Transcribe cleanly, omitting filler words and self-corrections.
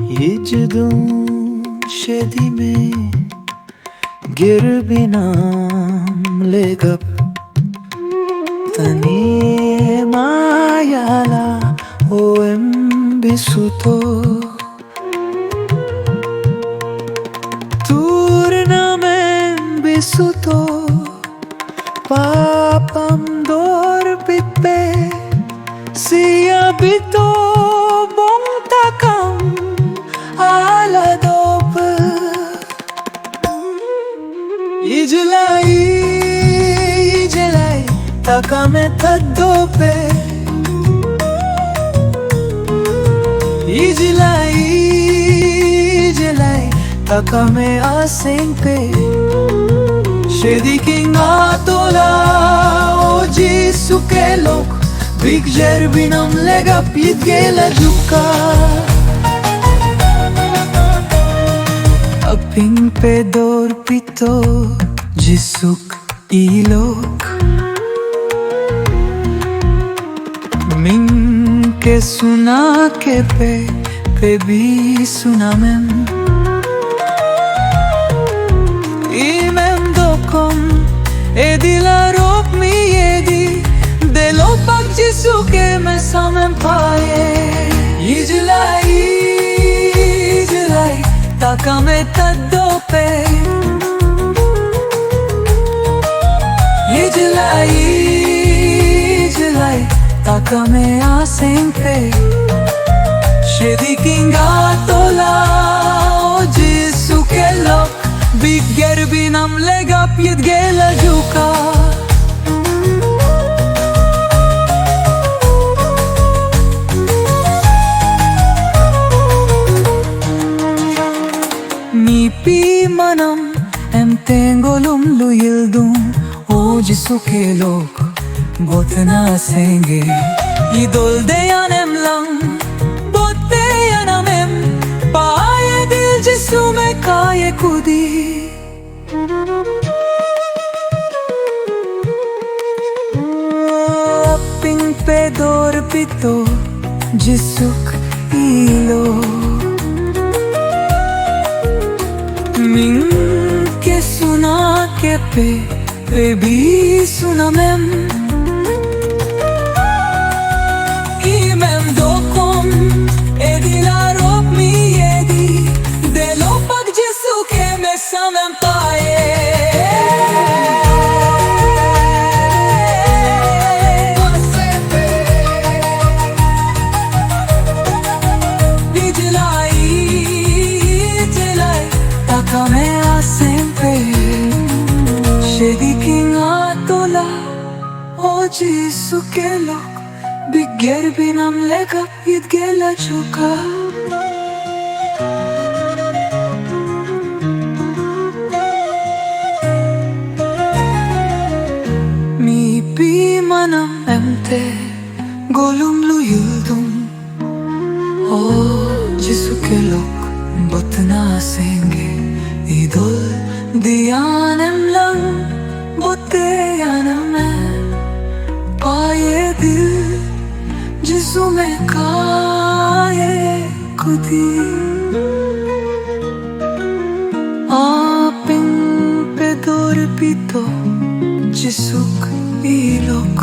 Yicdum şedime gir binam legap Tani mayala oem bisuto Turnamem bisuto Papam dor pipe Siya bito bong takam ala dop Ijelai takame tadope Ijelai takame asenke Shediking atola oji sukelok Big binam lega pitgela juka Aping pedor pito jisuk ilok Min ke suna ke pe bi sunamem Imem dokom edila rok mi edi Delo pak jisuke me samem paye Ijelai takame tadope Ijelai takame asenke Shediking atola oji sukelok Big binam lega pitgela juka Mipi manam em tengolum luyildum Hoje sukelok botna senge Idol deyanem lang boteyanamem Paye dil jisume kaye kudi Ping pedor pito jisuk ilo Min ke suna ke pe bi sunamem Imem dokom edila rop mi edi Delo pak jisuke me samem paye Takame asenpe Shediking atola oji sukelok Big binam lega pitgela juka Mipi manam emte golum luyildum Oji sukelok botna senge Idol diyanem lang boteyanamem Paye dil jisume kaye kudi Aping pedor pito jisuk ilok